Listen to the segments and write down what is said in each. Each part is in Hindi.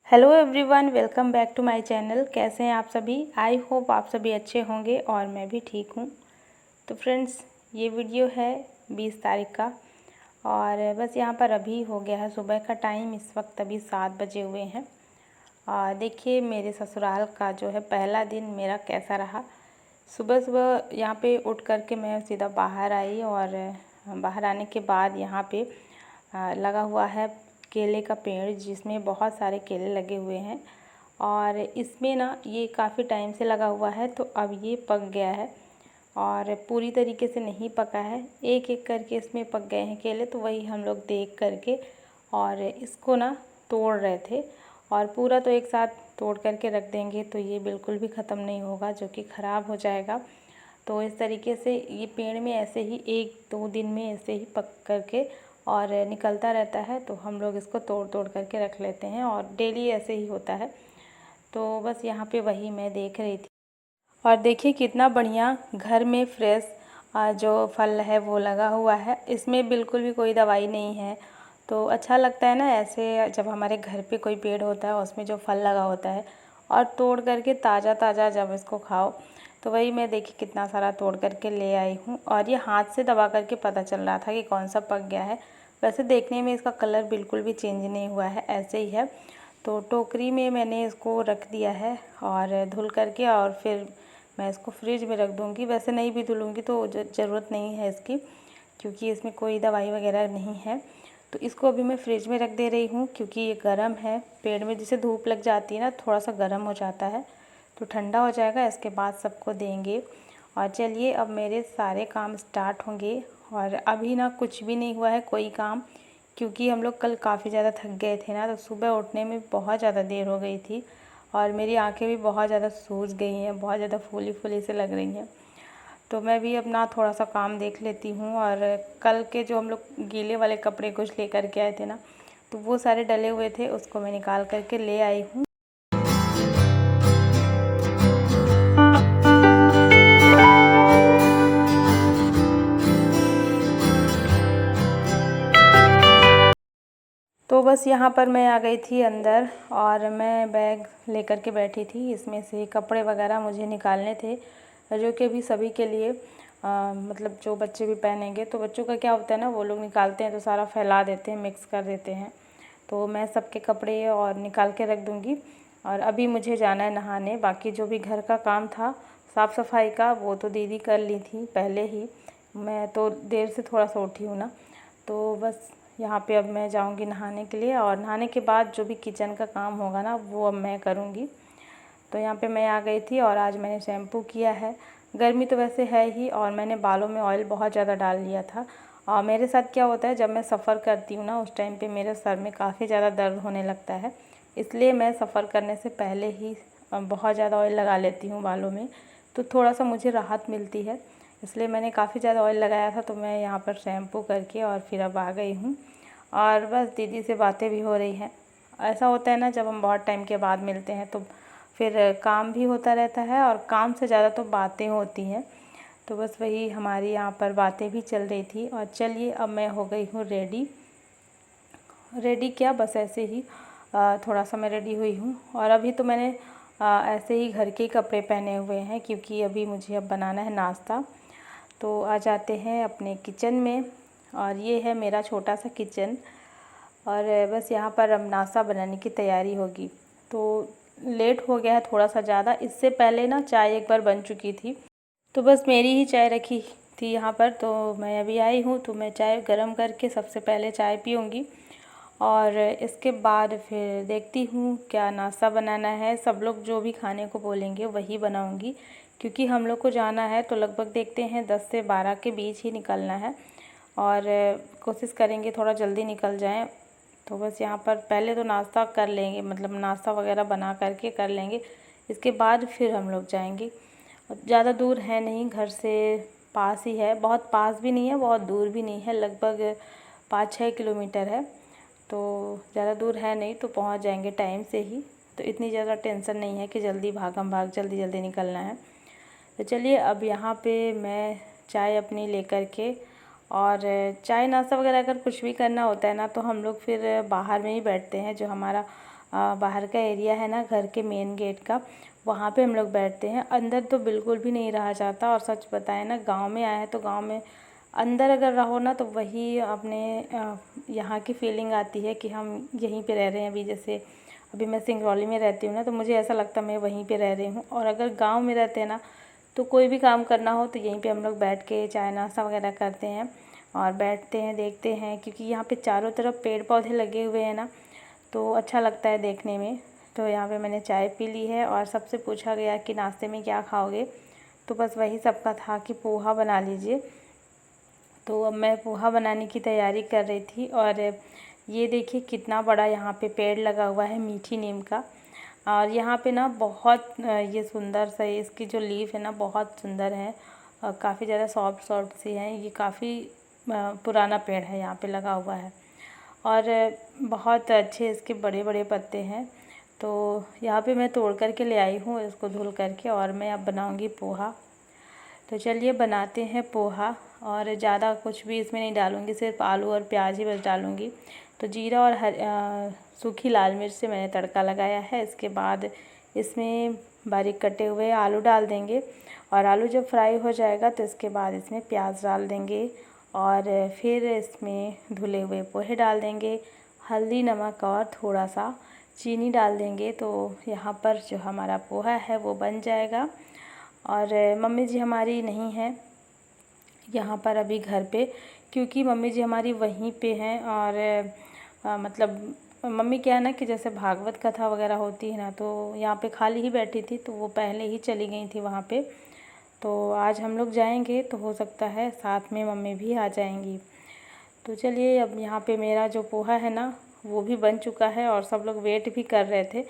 Hello everyone, welcome back to my channel. कैसे हैं आप सभी? आई होप आप सभी अच्छे होंगे और मैं भी ठीक हूँ। तो फ्रेंड्स, ये वीडियो है 20 तारीख का और बस यहाँ पर अभी हो गया है सुबह का टाइम। इस वक्त अभी 7 बजे हुए हैं। और देखिए मेरे ससुराल का जो है पहला दिन मेरा कैसा रहा। सुबह सुबह यहाँ पे उठ कर के मैं सीधा बाहर आई और बाहर आने के बाद यहाँ पे लगा हुआ है केले का पेड़, जिसमें बहुत सारे केले लगे हुए हैं। और इसमें ना ये काफ़ी टाइम से लगा हुआ है, तो अब ये पक गया है और पूरी तरीके से नहीं पका है। एक एक करके इसमें पक गए हैं केले, तो वही हम लोग देख करके और इसको ना तोड़ रहे थे। और पूरा तो एक साथ तोड़ करके रख देंगे तो ये बिल्कुल भी ख़त्म नहीं होगा, जो कि ख़राब हो जाएगा। तो इस तरीके से ये पेड़ में ऐसे ही 1-2 दिन में ऐसे ही पक करके और निकलता रहता है, तो हम लोग इसको तोड़ तोड़ करके रख लेते हैं और डेली ऐसे ही होता है। तो बस यहाँ पे वही मैं देख रही थी। और देखिए कितना बढ़िया घर में फ्रेश जो फल है वो लगा हुआ है। इसमें बिल्कुल भी कोई दवाई नहीं है। तो अच्छा लगता है ना ऐसे, जब हमारे घर पे कोई पेड़ होता है उसमें जो फल लगा होता है और तोड़ करके ताज़ा ताज़ा जब इसको खाओ। तो वही मैं देखिए कितना सारा तोड़ करके ले आई हूँ और ये हाथ से दबा करके पता चल रहा था कि कौन सा पक गया है। वैसे देखने में इसका कलर बिल्कुल भी चेंज नहीं हुआ है, ऐसे ही है। तो टोकरी में मैंने इसको रख दिया है और धुल करके, और फिर मैं इसको फ्रिज में रख दूँगी। वैसे नहीं भी धुलूँगी तो ज़रूरत नहीं है इसकी, क्योंकि इसमें कोई दवाई वगैरह नहीं है। तो इसको अभी मैं फ्रिज में रख दे रही हूँ, क्योंकि ये गर्म है। पेड़ में जैसे धूप लग जाती है ना, थोड़ा सा गर्म हो जाता है, तो ठंडा हो जाएगा, इसके बाद सबको देंगे। और चलिए अब मेरे सारे काम स्टार्ट होंगे। और अभी ना कुछ भी नहीं हुआ है कोई काम, क्योंकि हम लोग कल काफ़ी ज़्यादा थक गए थे ना, तो सुबह उठने में बहुत ज़्यादा देर हो गई थी और मेरी आंखें भी बहुत ज़्यादा सूज गई हैं, बहुत ज़्यादा फूली फूली से लग रही हैं। तो मैं भी अपना थोड़ा सा काम देख लेती हूँ। और कल के जो हम लोग गीले वाले कपड़े कुछ लेकर के आए थे ना, तो वो सारे डले हुए थे, उसको मैं निकाल करके ले आई हूँ। तो बस यहाँ पर मैं आ गई थी अंदर और मैं बैग लेकर के बैठी थी। इसमें से कपड़े वगैरह मुझे निकालने थे, जो कि अभी सभी के लिए मतलब जो बच्चे भी पहनेंगे। तो बच्चों का क्या होता है ना, वो लोग निकालते हैं तो सारा फैला देते हैं, मिक्स कर देते हैं। तो मैं सबके कपड़े और निकाल के रख दूँगी। और अभी मुझे जाना है नहाने। बाकी जो भी घर का काम था साफ़ सफाई का, वो तो दीदी कर ली थी पहले ही। मैं तो देर से थोड़ा सा उठी हूँ ना, तो बस यहाँ पे अब मैं जाऊँगी नहाने के लिए। और नहाने के बाद जो भी किचन का काम होगा ना, वो अब मैं करूँगी। तो यहाँ पे मैं आ गई थी और आज मैंने शैम्पू किया है। गर्मी तो वैसे है ही, और मैंने बालों में ऑयल बहुत ज़्यादा डाल लिया था। और मेरे साथ क्या होता है, जब मैं सफ़र करती हूँ ना, उस टाइम पे मेरे सर में काफ़ी ज़्यादा दर्द होने लगता है। इसलिए मैं सफ़र करने से पहले ही बहुत ज़्यादा ऑयल लगा लेती हूँ बालों में, तो थोड़ा सा मुझे राहत मिलती है। इसलिए मैंने काफ़ी ज़्यादा ऑयल लगाया था, तो मैं यहाँ पर शैम्पू करके और फिर अब आ गई हूँ। और बस दीदी से बातें भी हो रही हैं। ऐसा होता है ना, जब हम बहुत टाइम के बाद मिलते हैं तो फिर काम भी होता रहता है और काम से ज़्यादा तो बातें होती हैं। तो बस वही हमारी यहाँ पर बातें भी चल रही थी। और चलिए अब मैं हो गई हूँ रेडी। रेडी क्या, बस ऐसे ही थोड़ा सा मैं रेडी हुई हूँ। और अभी तो मैंने ऐसे ही घर के कपड़े पहने हुए हैं, क्योंकि अभी मुझे अब बनाना है नाश्ता। तो आ जाते हैं अपने किचन में। और ये है मेरा छोटा सा किचन। और बस यहाँ पर अब नाश्ता बनाने की तैयारी होगी। तो लेट हो गया है थोड़ा सा ज़्यादा। इससे पहले ना चाय एक बार बन चुकी थी, तो बस मेरी ही चाय रखी थी यहाँ पर। तो मैं अभी आई हूँ, तो मैं चाय गरम करके सबसे पहले चाय पीऊँगी और इसके बाद फिर देखती हूँ क्या नाश्ता बनाना है। सब लोग जो भी खाने को बोलेंगे वही बनाऊँगी, क्योंकि हम लोग को जाना है तो लगभग देखते हैं 10 से 12 के बीच ही निकलना है। और कोशिश करेंगे थोड़ा जल्दी निकल जाएं। तो बस यहाँ पर पहले तो नाश्ता कर लेंगे, मतलब नाश्ता वगैरह बना करके कर लेंगे, इसके बाद फिर हम लोग जाएंगे। ज़्यादा दूर है नहीं, घर से पास ही है। बहुत पास भी नहीं है, बहुत दूर भी नहीं है, लगभग 5-6 किलोमीटर है। तो ज़्यादा दूर है नहीं, तो पहुँच जाएंगे टाइम से ही। तो इतनी ज़्यादा टेंशन नहीं है कि जल्दी भागम भाग जल्दी जल्दी निकलना है। तो चलिए अब यहाँ पे मैं चाय अपनी लेकर के, और चाय नाश्ता वगैरह अगर कुछ भी करना होता है ना, तो हम लोग फिर बाहर में ही बैठते हैं। जो हमारा बाहर का एरिया है ना घर के मेन गेट का, वहाँ पे हम लोग बैठते हैं। अंदर तो बिल्कुल भी नहीं रहा जाता। और सच बताएं ना, गांव में आए हैं तो गांव में अंदर अगर रहो ना तो वही अपने यहाँ की फीलिंग आती है कि हम यहीं पे रह रहे हैं। अभी जैसे अभी मैं सिंगरौली में रहती हूँ ना, तो मुझे ऐसा लगता है मैं वहीं पे रह रही हूँ। और अगर गांव में रहते हैं ना तो कोई भी काम करना हो तो यहीं पे हम लोग बैठ के चाय नाश्ता वगैरह करते हैं और बैठते हैं, देखते हैं, क्योंकि यहाँ पे चारों तरफ पेड़ पौधे लगे हुए हैं ना, तो अच्छा लगता है देखने में। तो यहाँ पे मैंने चाय पी ली है और सबसे पूछा गया कि नाश्ते में क्या खाओगे, तो बस वही सबका था कि पोहा बना लीजिए। तो अब मैं पोहा बनाने की तैयारी कर रही थी। और ये देखिए कितना बड़ा यहाँ पे पेड़ लगा हुआ है मीठी नीम का। और यहाँ पे ना बहुत ये सुंदर सा, इसकी जो लीफ है ना बहुत सुंदर है और काफ़ी ज़्यादा सॉफ्ट सॉफ्ट सी है। ये काफ़ी पुराना पेड़ है यहाँ पे लगा हुआ है और बहुत अच्छे इसके बड़े बड़े पत्ते हैं। तो यहाँ पे मैं तोड़ करके ले आई हूँ इसको धुल करके, और मैं अब बनाऊँगी पोहा। तो चलिए बनाते हैं पोहा। और ज़्यादा कुछ भी इसमें नहीं डालूँगी, सिर्फ आलू और प्याज ही बस डालूँगी। तो जीरा और सूखी लाल मिर्च से मैंने तड़का लगाया है। इसके बाद इसमें बारीक कटे हुए आलू डाल देंगे और आलू जब फ्राई हो जाएगा तो इसके बाद इसमें प्याज डाल देंगे और फिर इसमें धुले हुए पोहे डाल देंगे, हल्दी नमक और थोड़ा सा चीनी डाल देंगे। तो यहाँ पर जो हमारा पोहा है वो बन जाएगा। और मम्मी जी हमारी नहीं हैं यहाँ पर अभी घर पे, क्योंकि मम्मी जी हमारी वहीं पे हैं। और मतलब मम्मी क्या है ना कि जैसे भागवत कथा वगैरह होती है ना, तो यहाँ पे खाली ही बैठी थी, तो वो पहले ही चली गई थी वहाँ पे। तो आज हम लोग जाएंगे तो हो सकता है साथ में मम्मी भी आ जाएंगी। तो चलिए, अब यहाँ पे मेरा जो पोहा है ना वो भी बन चुका है और सब लोग वेट भी कर रहे थे।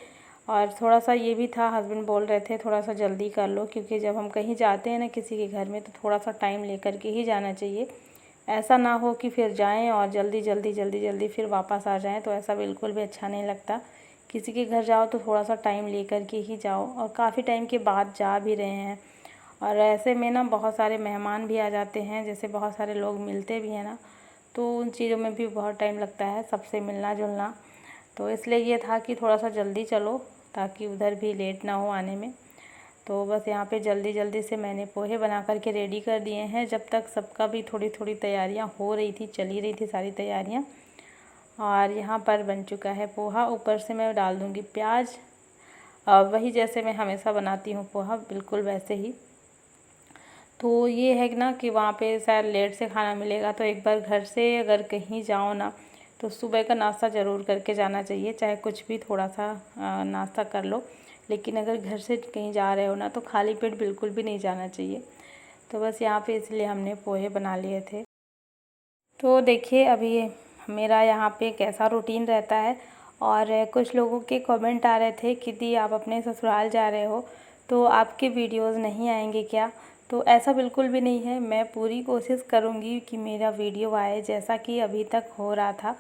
और थोड़ा सा ये भी था, हस्बैंड बोल रहे थे थोड़ा सा जल्दी कर लो, क्योंकि जब हम कहीं जाते हैं ना किसी के घर में तो थोड़ा सा टाइम लेकर के ही जाना चाहिए। ऐसा ना हो कि फिर जाएं और जल्दी जल्दी जल्दी जल्दी फिर वापस आ जाएं, तो ऐसा बिल्कुल भी अच्छा नहीं लगता। किसी के घर जाओ तो थोड़ा सा टाइम लेकर के ही जाओ, और काफ़ी टाइम के बाद जा भी रहे हैं। और ऐसे में ना बहुत सारे मेहमान भी आ जाते हैं, जैसे बहुत सारे लोग मिलते भी हैं ना, तो उन चीज़ों में भी बहुत टाइम लगता है सबसे मिलना जुलना। तो इसलिए ये था कि थोड़ा सा जल्दी चलो ताकि उधर भी लेट ना हो आने में। तो बस यहाँ पे जल्दी जल्दी से मैंने पोहे बना कर के रेडी कर दिए हैं। जब तक सबका भी थोड़ी थोड़ी तैयारियाँ हो रही थी, चली रही थी सारी तैयारियाँ। और यहाँ पर बन चुका है पोहा। ऊपर से मैं डाल दूँगी प्याज, वही जैसे मैं हमेशा बनाती हूँ पोहा, बिल्कुल वैसे ही। तो ये है ना कि वहाँ पे शायद लेट से खाना मिलेगा, तो एक बार घर से अगर कहीं जाओ ना तो सुबह का नाश्ता ज़रूर करके जाना चाहिए, चाहे कुछ भी थोड़ा सा नाश्ता कर लो। लेकिन अगर घर से कहीं जा रहे हो ना तो खाली पेट बिल्कुल भी नहीं जाना चाहिए। तो बस यहाँ पे इसलिए हमने पोहे बना लिए थे। तो देखिए अभी मेरा यहाँ पे कैसा रूटीन रहता है। और कुछ लोगों के कमेंट आ रहे थे कि दी आप अपने ससुराल जा रहे हो तो आपके वीडियोस नहीं आएंगे क्या? तो ऐसा बिल्कुल भी नहीं है। मैं पूरी कोशिश करूँगी कि मेरा वीडियो आए, जैसा कि अभी तक हो रहा था।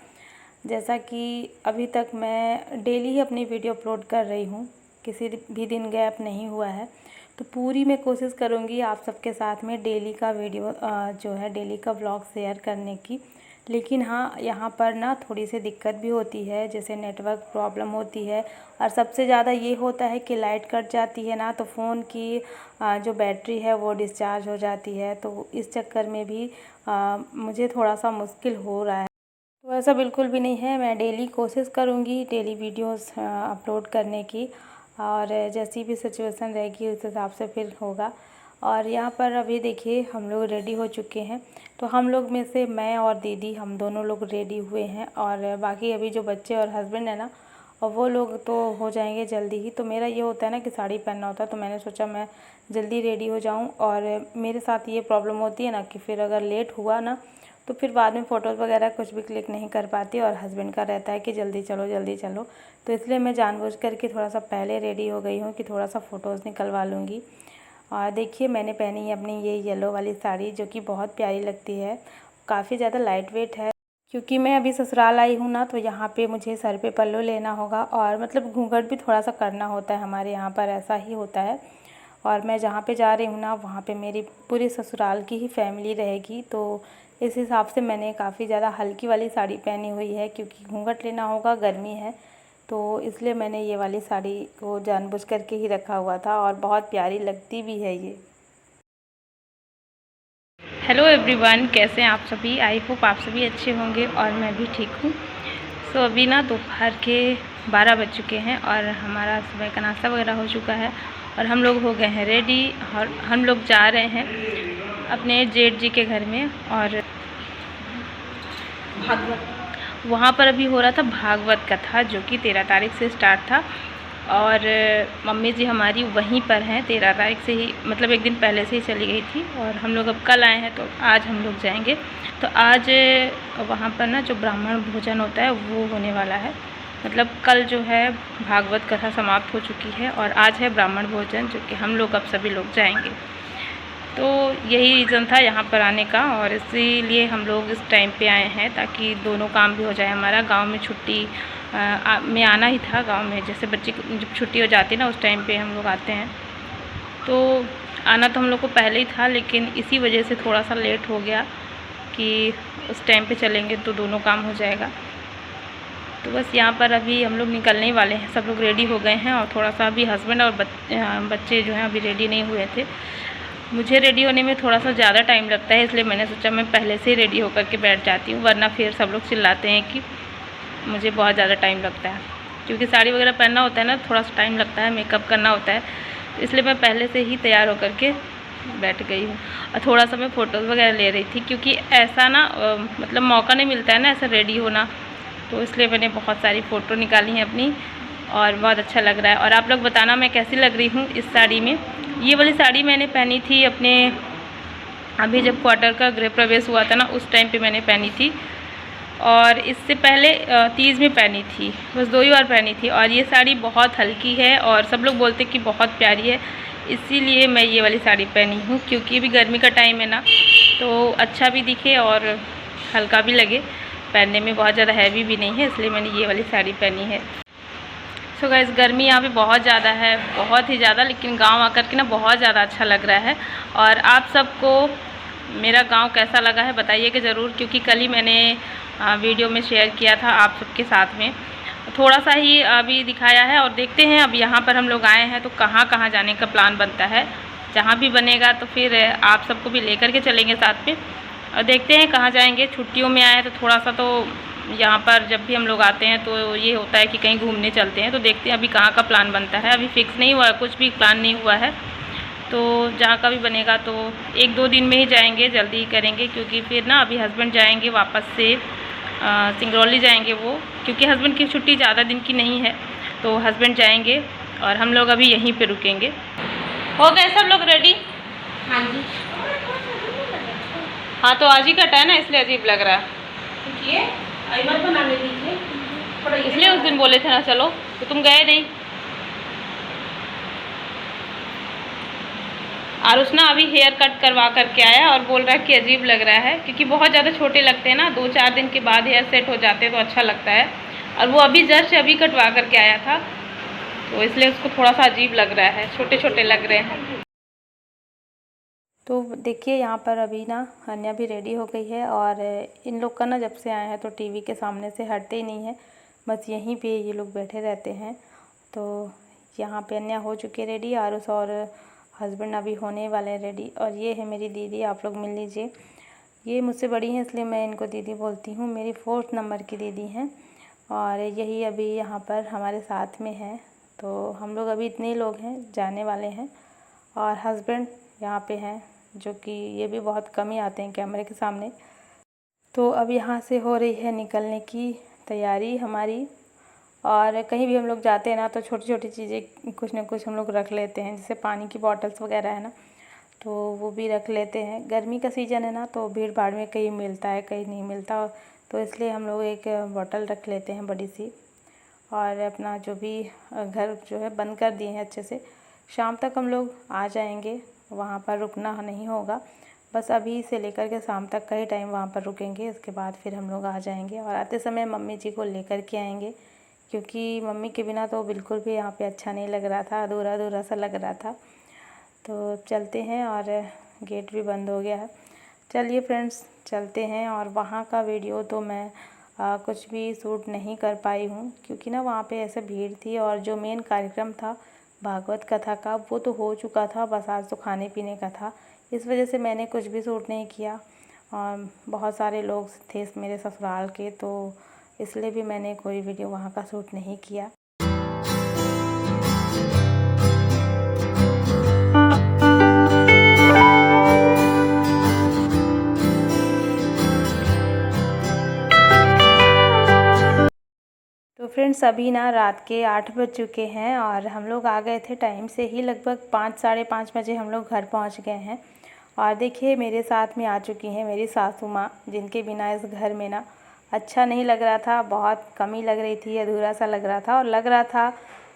जैसा कि अभी तक मैं डेली ही अपनी वीडियो अपलोड कर रही हूँ, किसी भी दिन गैप नहीं हुआ है। तो पूरी मैं कोशिश करूँगी आप सबके साथ में डेली का वीडियो जो है डेली का व्लॉग शेयर करने की। लेकिन हाँ, यहाँ पर ना थोड़ी सी दिक्कत भी होती है, जैसे नेटवर्क प्रॉब्लम होती है। और सबसे ज़्यादा ये होता है कि लाइट कट जाती है ना, तो फ़ोन की जो बैटरी है वो डिस्चार्ज हो जाती है। तो इस चक्कर में भी मुझे थोड़ा सा मुश्किल हो रहा है। तो ऐसा बिल्कुल भी नहीं है, मैं डेली कोशिश करूँगी डेली वीडियोस अपलोड करने की। और जैसी भी सिचुएशन रहेगी उस हिसाब से फिर होगा। और यहाँ पर अभी देखिए हम लोग रेडी हो चुके हैं। तो हम लोग में से मैं और दीदी हम दोनों लोग रेडी हुए हैं, और बाकी अभी जो बच्चे और हस्बैंड है ना, और वो लोग तो हो जाएंगे जल्दी ही। तो मेरा ये होता है ना कि साड़ी पहनना होता है, तो मैंने सोचा मैं जल्दी रेडी हो जाऊँ। और मेरे साथ ये प्रॉब्लम होती है ना कि फिर अगर लेट हुआ ना तो फिर बाद में फ़ोटोज़ वगैरह कुछ भी क्लिक नहीं कर पाती, और हस्बैंड का रहता है कि जल्दी चलो जल्दी चलो। तो इसलिए मैं जानबूझ करके थोड़ा सा पहले रेडी हो गई हूँ कि थोड़ा सा फ़ोटोज़ निकलवा लूँगी। और देखिए मैंने पहनी है अपनी ये येलो वाली साड़ी, जो कि बहुत प्यारी लगती है, काफ़ी ज़्यादा लाइट वेट है। क्योंकि मैं अभी ससुराल आई हूँ ना, तो यहाँ पे मुझे सर पे पल्लू लेना होगा, और मतलब घूंघट भी थोड़ा सा करना होता है, हमारे यहाँ पर ऐसा ही होता है। और मैं जहाँ पे जा रही हूँ ना वहाँ पे मेरी पूरी ससुराल की ही फैमिली रहेगी, तो इस हिसाब से मैंने काफ़ी ज़्यादा हल्की वाली साड़ी पहनी हुई है, क्योंकि घूंघट लेना होगा, गर्मी है। तो इसलिए मैंने ये वाली साड़ी को जानबूझ करके ही रखा हुआ था और बहुत प्यारी लगती भी है ये। हेलो एवरीवन, कैसे हैं आप सभी। आई होप आप सभी अच्छे होंगे और मैं भी ठीक हूँ। सो अभी ना दोपहर के 12 बज चुके हैं और हमारा सुबह का नाश्ता वगैरह हो चुका है और हम लोग हो गए हैं रेडी और हम लोग जा रहे हैं अपने जेठ जी के घर में। और वहाँ पर अभी हो रहा था भागवत कथा, जो कि 13 तारीख से स्टार्ट था और मम्मी जी हमारी वहीं पर हैं 13 तारीख से ही, मतलब एक दिन पहले से ही चली गई थी और हम लोग अब कल आए हैं तो आज हम लोग जाएंगे। तो आज वहाँ पर ना जो ब्राह्मण भोजन होता है वो होने वाला है, मतलब कल जो है भागवत कथा समाप्त हो चुकी है और आज है ब्राह्मण भोजन, जो कि हम लोग अब सभी लोग जाएंगे। तो यही रीज़न था यहाँ पर आने का और इसीलिए हम लोग इस टाइम पे आए हैं ताकि दोनों काम भी हो जाए हमारा। गांव में छुट्टी में आना ही था, गांव में जैसे बच्चे जब छुट्टी हो जाती है ना उस टाइम पे हम लोग आते हैं। तो आना तो हम लोग को पहले ही था, लेकिन इसी वजह से थोड़ा सा लेट हो गया कि उस टाइम पे चलेंगे तो दोनों काम हो जाएगा। तो बस यहाँ पर अभी हम लोग निकलने ही वाले हैं, सब लोग रेडी हो गए हैं और थोड़ा सा अभी हस्बैंड और बच्चे जो हैं अभी रेडी नहीं हुए थे। मुझे रेडी होने में थोड़ा सा ज़्यादा टाइम लगता है, इसलिए मैंने सोचा मैं पहले से ही रेडी होकर के बैठ जाती हूँ, वरना फिर सब लोग चिल्लाते हैं कि मुझे बहुत ज़्यादा टाइम लगता है, क्योंकि साड़ी वगैरह पहनना होता है ना, थोड़ा सा टाइम लगता है, मेकअप करना होता है, तो इसलिए मैं पहले से ही तैयार होकर के बैठ गई हूँ। और थोड़ा सा मैं फ़ोटोज़ वगैरह ले रही थी, क्योंकि ऐसा ना मतलब मौका नहीं मिलता है ना ऐसा रेडी होना, तो इसलिए मैंने बहुत सारी फ़ोटो निकाली हैं अपनी और बहुत अच्छा लग रहा है। और आप लोग बताना मैं कैसी लग रही हूँ इस साड़ी में। ये वाली साड़ी मैंने पहनी थी अपने अभी जब क्वार्टर का गृह प्रवेश हुआ था ना उस टाइम पे मैंने पहनी थी, और इससे पहले तीज में पहनी थी, बस 2 ही बार पहनी थी। और ये साड़ी बहुत हल्की है और सब लोग बोलते कि बहुत प्यारी है, इसीलिए मैं ये वाली साड़ी पहनी हूँ, क्योंकि अभी गर्मी का टाइम है ना, तो अच्छा भी दिखे और हल्का भी लगे, पहनने में बहुत ज़्यादा हैवी भी नहीं है, इसलिए मैंने ये वाली साड़ी पहनी है। सो गाइस, गर्मी यहाँ पे बहुत ज़्यादा है, बहुत ही ज़्यादा, लेकिन गांव आकर के ना बहुत ज़्यादा अच्छा लग रहा है। और आप सबको मेरा गांव कैसा लगा है बताइएगा ज़रूर, क्योंकि कल ही मैंने वीडियो में शेयर किया था आप सबके साथ में, थोड़ा सा ही अभी दिखाया है। और देखते हैं अब यहाँ पर हम लोग आए हैं तो कहाँ कहाँ जाने का प्लान बनता है, जहाँ भी बनेगा तो फिर आप सबको भी लेकर के चलेंगे साथ में, और देखते हैं कहाँ जाएंगे। छुट्टियों में आए तो थोड़ा सा तो यहाँ पर जब भी हम लोग आते हैं तो ये होता है कि कहीं घूमने चलते हैं, तो देखते हैं अभी कहाँ का प्लान बनता है। अभी फिक्स नहीं हुआ, कुछ भी प्लान नहीं हुआ है, तो जहाँ का भी बनेगा तो 1-2 दिन में ही जाएंगे, जल्दी ही करेंगे, क्योंकि फिर ना अभी हस्बैंड जाएंगे वापस से सिंगरौली जाएंगे वो, क्योंकि हस्बैंड की छुट्टी ज़्यादा दिन की नहीं है, तो हस्बैंड जाएंगे और हम लोग अभी यहीं पे रुकेंगे। हो गए सब लोग रेडी? हाँ जी। हाँ, तो आज ही कटा है ना, इसलिए अजीब लग रहा है, इसलिए उस दिन बोले थे ना चलो, तो तुम गए नहीं। और उसने अभी हेयर कट करवा करके आया और बोल रहा है कि अजीब लग रहा है, क्योंकि बहुत ज़्यादा छोटे लगते हैं ना, 2-4 दिन के बाद हेयर सेट हो जाते हैं तो अच्छा लगता है, और वो अभी जस्ट अभी कटवा करके आया था, तो इसलिए उसको थोड़ा सा अजीब लग रहा है, छोटे छोटे लग रहे हैं। तो देखिए यहाँ पर अभी ना अन्या भी रेडी हो गई है, और इन लोग का ना जब से आए हैं तो टीवी के सामने से हटते ही नहीं है, बस यहीं पे ये लोग बैठे रहते हैं। तो यहाँ पे अन्या हो चुकी है रेडी, आरुष और हस्बैंड अभी होने वाले हैं रेडी। और ये है मेरी दीदी, आप लोग मिल लीजिए। ये मुझसे बड़ी हैं इसलिए मैं इनको दीदी बोलती हूँ, मेरी 4th नंबर की दीदी हैं, और यही अभी यहाँ पर हमारे साथ में है। तो हम लोग अभी इतने लोग हैं, जाने वाले हैं, और हस्बैंड यहाँ पे हैं, जो कि ये भी बहुत कम ही आते हैं कैमरे के सामने। तो अब यहाँ से हो रही है निकलने की तैयारी हमारी, और कहीं भी हम लोग जाते हैं ना तो छोटी छोटी चीज़ें कुछ ना कुछ हम लोग रख लेते हैं, जैसे पानी की बॉटल्स वगैरह है ना, तो वो भी रख लेते हैं। गर्मी का सीज़न है ना, तो भीड़ भाड़ में कहीं मिलता है कहीं नहीं मिलता, तो इसलिए हम लोग एक बॉटल रख लेते हैं बड़ी सी, और अपना जो भी घर जो है बंद कर दिए हैं अच्छे से। शाम तक हम लोग आ जाएंगे, वहाँ पर रुकना नहीं होगा, बस अभी से लेकर के शाम तक का ही टाइम वहाँ पर रुकेंगे, इसके बाद फिर हम लोग आ जाएंगे। और आते समय मम्मी जी को लेकर के आएंगे, क्योंकि मम्मी के बिना तो बिल्कुल भी यहाँ पे अच्छा नहीं लग रहा था, अधूरा अधूरा सा लग रहा था। तो चलते हैं, और गेट भी बंद हो गया है। चलिए फ्रेंड्स, चलते हैं, और वहाँ का वीडियो तो मैं कुछ भी शूट नहीं कर पाई हूँ, क्योंकि ना वहाँ पे ऐसे भीड़ थी और जो मेन कार्यक्रम था भागवत कथा का वो तो हो चुका था, बस आज तो खाने पीने का था। इस वजह से मैंने कुछ भी शूट नहीं किया और बहुत सारे लोग थे मेरे ससुराल के, तो इसलिए भी मैंने कोई वीडियो वहाँ का शूट नहीं किया। तो फ्रेंड्स अभी ना रात के 8 बज चुके हैं और हम लोग आ गए थे टाइम से ही, लगभग 5 साढ़े 5 बजे हम लोग घर पहुंच गए हैं। और देखिए मेरे साथ में आ चुकी हैं मेरी सासू माँ, जिनके बिना इस घर में ना अच्छा नहीं लग रहा था, बहुत कमी लग रही थी, अधूरा सा लग रहा था और लग रहा था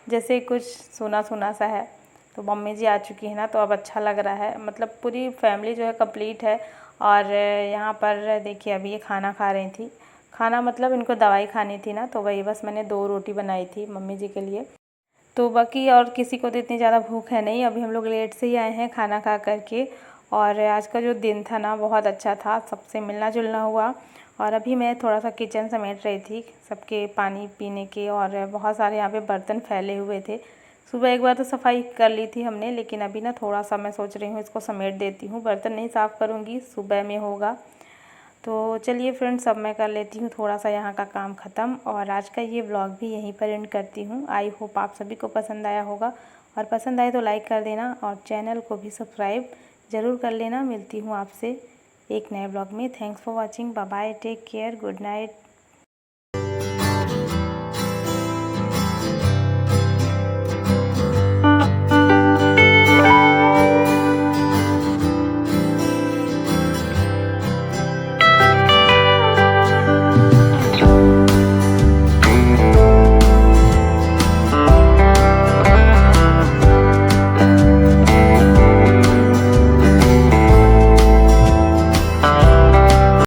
जैसे कुछ सूना सूना सा है। तो मम्मी जी आ चुकी है ना, तो अब अच्छा लग रहा है, मतलब पूरी फैमिली जो है कंप्लीट है। और यहाँ पर देखिए अभी ये खाना खा रही थी, खाना मतलब इनको दवाई खानी थी ना, तो वही बस मैंने 2 रोटी बनाई थी मम्मी जी के लिए। तो बाकी और किसी को तो इतनी ज़्यादा भूख है नहीं, अभी हम लोग लेट से ही आए हैं खाना खा करके। और आज का जो दिन था ना बहुत अच्छा था, सबसे मिलना जुलना हुआ। और अभी मैं थोड़ा सा किचन समेट रही थी सबके पानी पीने के, और बहुत सारे यहाँ पे बर्तन फैले हुए थे। सुबह एक बार तो सफाई कर ली थी हमने, लेकिन अभी ना थोड़ा सा मैं सोच रही हूँ इसको समेट देती हूँ, बर्तन नहीं साफ़ करूँगी, सुबह में होगा। तो चलिए फ्रेंड्स अब मैं कर लेती हूँ थोड़ा सा यहाँ का काम ख़त्म, और आज का ये व्लॉग भी यहीं पर एंड करती हूँ। आई होप आप सभी को पसंद आया होगा, और पसंद आए तो लाइक कर देना और चैनल को भी सब्सक्राइब ज़रूर कर लेना। मिलती हूँ आपसे एक नए व्लॉग में। Thanks for watching, bye bye, take care, good night.